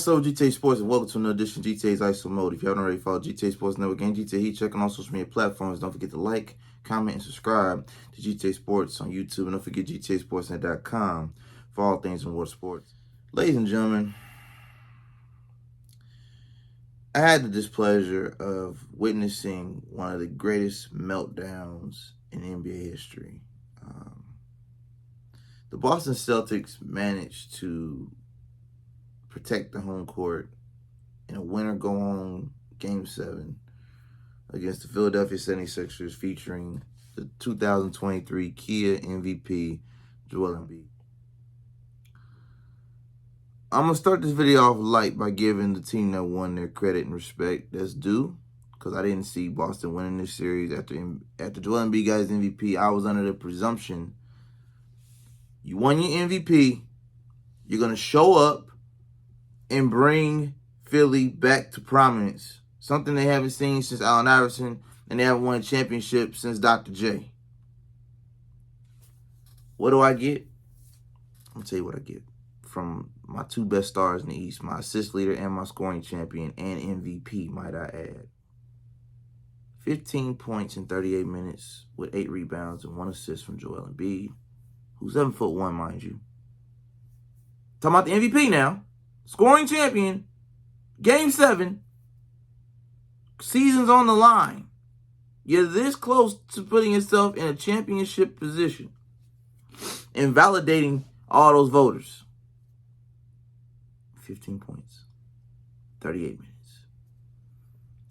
What's up, GTA Sports, and welcome to another edition of GTA's ISO Mode. If you haven't already followed GTA Sports Network and GTA Heat, check on all social media platforms. Don't forget to like, comment, and subscribe to GTA Sports on YouTube. And don't forget GTASportsNet.com for all things in water sports. Ladies and gentlemen, I had the displeasure of witnessing one of the greatest meltdowns in NBA history. The Boston Celtics managed to protect the home court in a winner-go-home Game 7 against the Philadelphia 76ers, featuring the 2023 Kia MVP, Joel Embiid. I'm going to start this video off light by giving the team that won their credit and respect that's due, because I didn't see Boston winning this series. After Joel Embiid got his MVP, I was under the presumption you won your MVP, you're going to show up and bring Philly back to prominence. Something they haven't seen since Allen Iverson, and they haven't won a championship since Dr. J. What do I get? I'm going to tell you what I get from my two best stars in the East, my assist leader and my scoring champion and MVP, might I add. 15 points in 38 minutes with 8 rebounds and 1 assist from Joel Embiid, who's 7'1", mind you. Talking about the MVP now. Scoring champion. Game 7. Season's on the line. You're this close to putting yourself in a championship position and validating all those voters. 15 points. 38 minutes.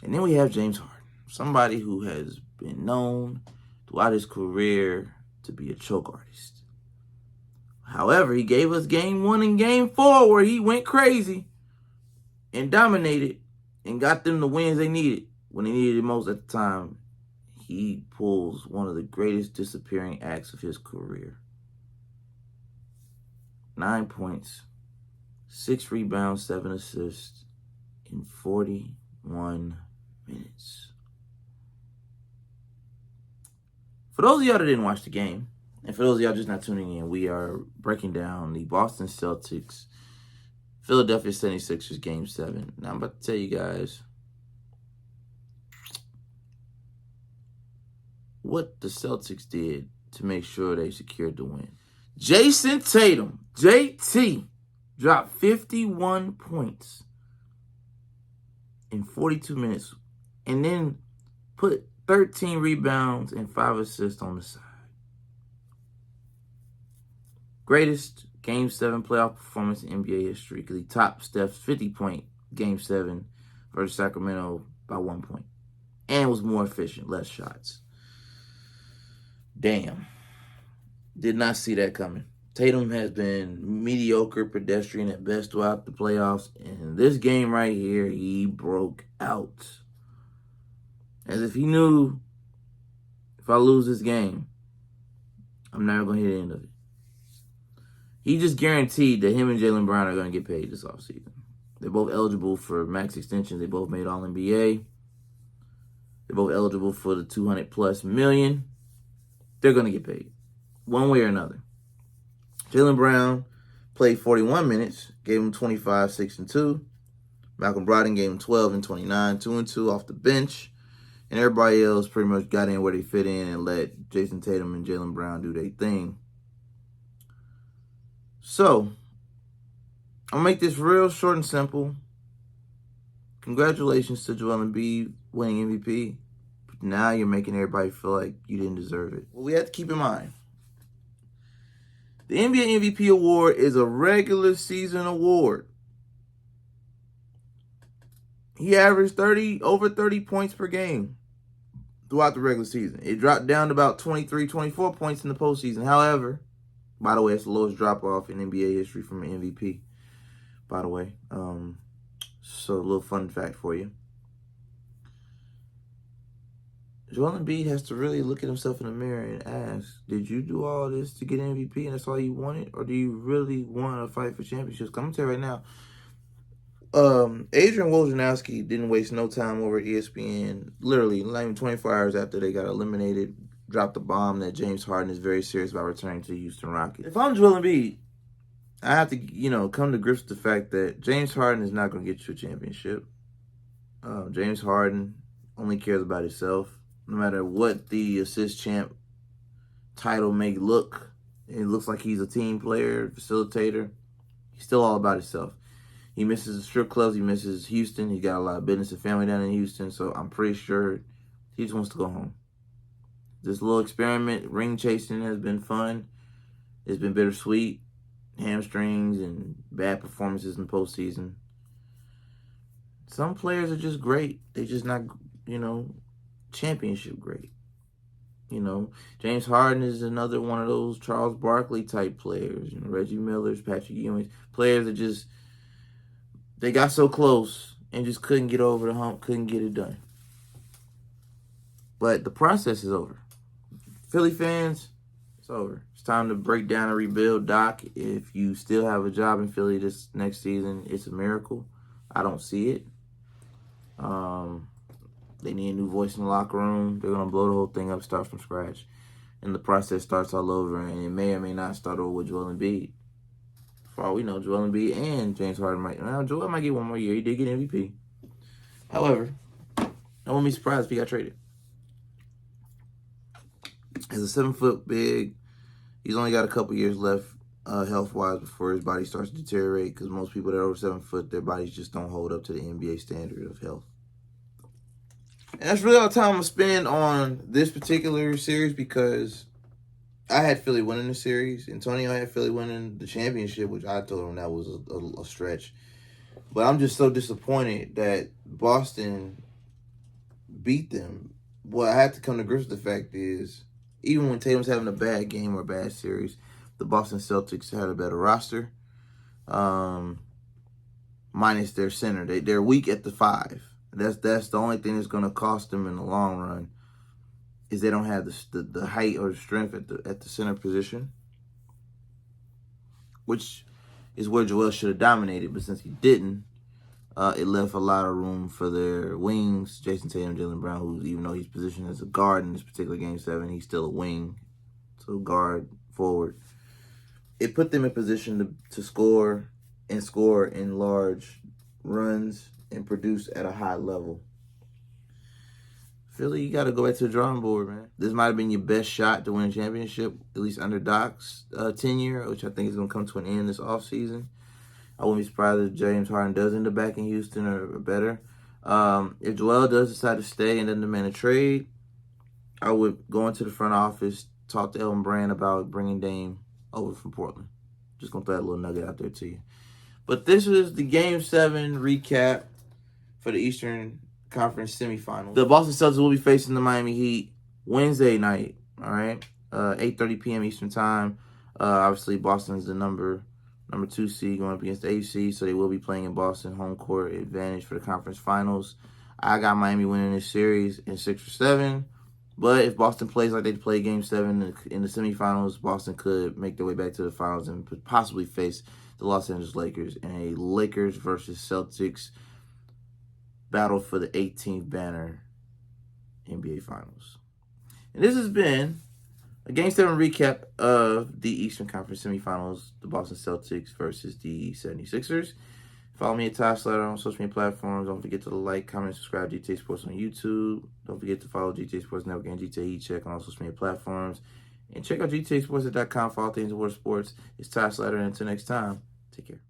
And then we have James Harden. Somebody who has been known throughout his career to be a choke artist. However, he gave us Game 1 and Game 4 where he went crazy and dominated and got them the wins they needed when they needed it most at the time. He pulls one of the greatest disappearing acts of his career. 9 points, 6 rebounds, 7 assists in 41 minutes. For those of y'all that didn't watch the game, and for those of y'all just not tuning in, we are breaking down the Boston Celtics, Philadelphia 76ers Game 7. Now, I'm about to tell you guys what the Celtics did to make sure they secured the win. Jayson Tatum, JT, dropped 51 points in 42 minutes and then put 13 rebounds and 5 assists on the side. Greatest Game 7 playoff performance in NBA history, because he topped Steph's 50-point Game 7 versus Sacramento by 1 point. And was more efficient, less shots. Damn. Did not see that coming. Tatum has been mediocre, pedestrian at best throughout the playoffs. And this game right here, he broke out. As if he knew, if I lose this game, I'm never going to hit the end of it. He just guaranteed that him and Jaylen Brown are going to get paid this offseason. They're both eligible for max extensions. They both made All-NBA. They're both eligible for the $200+ million. They're going to get paid one way or another. Jaylen Brown played 41 minutes, gave him 25, 6, and 2. Malcolm Brogdon gave him 12 and 29, 2 and 2 off the bench. And everybody else pretty much got in where they fit in and let Jayson Tatum and Jaylen Brown do their thing. So, I'll make this real short and simple. Congratulations to Joel Embiid winning MVP. But now you're making everybody feel like you didn't deserve it. Well, we have to keep in mind, the NBA MVP award is a regular season award. He averaged over 30 points per game throughout the regular season. It dropped down to about 23, 24 points in the postseason. However, by the way, it's the lowest drop-off in NBA history from an MVP, by the way. So a little fun fact for you. Joel Embiid has to really look at himself in the mirror and ask, did you do all this to get MVP and that's all you wanted? Or do you really want to fight for championships? I'm going to tell you right now, Adrian Wojnarowski didn't waste no time over at ESPN. Literally, not even 24 hours after they got eliminated, dropped the bomb that James Harden is very serious about returning to the Houston Rockets. If I'm Joel Embiid, I have to, come to grips with the fact that James Harden is not going to get you a championship. James Harden only cares about himself. No matter what the assist champ title may look, it looks like he's a team player, facilitator. He's still all about himself. He misses the strip clubs. He misses Houston. He got a lot of business and family down in Houston, so I'm pretty sure he just wants to go home. This little experiment, ring chasing, has been fun. It's been bittersweet. Hamstrings and bad performances in the postseason. Some players are just great. They're just not, championship great. James Harden is another one of those Charles Barkley type players. Reggie Miller's, Patrick Ewing's, players that just, they got so close and just couldn't get over the hump, couldn't get it done. But the process is over. Philly fans, it's over. It's time to break down and rebuild. Doc, if you still have a job in Philly this next season, it's a miracle. I don't see it. They need a new voice in the locker room. They're going to blow the whole thing up, start from scratch. And the process starts all over, and it may or may not start over with Joel Embiid. For all we know, Joel Embiid and James Harden might. Well, Joel might get one more year. He did get MVP. However, I wouldn't be surprised if he got traded. As a 7-foot big, he's only got a couple years left health-wise before his body starts to deteriorate, because most people that are over 7 foot, their bodies just don't hold up to the NBA standard of health. And that's really all the time I'm going to spend on this particular series, because I had Philly winning the series. Antonio had Philly winning the championship, which I told him that was a stretch. But I'm just so disappointed that Boston beat them. What I had to come to grips with the fact is, even when Tatum's having a bad game or a bad series, the Boston Celtics had a better roster, minus their center. They're weak at the 5. That's the only thing that's going to cost them in the long run, is they don't have the height or the strength at the center position, which is where Joel should have dominated. But since he didn't, it left a lot of room for their wings, Jayson Tatum, Jaylen Brown, who, even though he's positioned as a guard in this particular Game 7, he's still a wing, so guard, forward. It put them in position to score in large runs and produce at a high level. Philly, you got to go back to the drawing board, man. This might have been your best shot to win a championship, at least under Doc's tenure, which I think is going to come to an end this offseason. I wouldn't be surprised if James Harden does end up back in Houston or better. If Joel does decide to stay and doesn't demand a trade, I would go into the front office, talk to Elton Brand about bringing Dame over from Portland. Just going to throw that little nugget out there to you. But this is the Game 7 recap for the Eastern Conference semifinals. The Boston Celtics will be facing the Miami Heat Wednesday night, all right? 8:30 p.m. Eastern time. Obviously, Boston's the number 2 seed going up against the 8 seed, so they will be playing in Boston, home court advantage for the conference finals. I got Miami winning this series in 6 or 7, but if Boston plays like they play Game 7 in the semifinals, Boston could make their way back to the finals and possibly face the Los Angeles Lakers in a Lakers versus Celtics battle for the 18th banner NBA Finals. And this has been a Game 7 recap of the Eastern Conference semifinals, the Boston Celtics versus the 76ers. Follow me at Slatter on social media platforms. Don't forget to like, comment, subscribe to GTA Sports on YouTube. Don't forget to follow GTA Sports Network and GTA Heat Check on all social media platforms. And check out GTAsports.com for all things water sports. It's Slatter, and until next time, take care.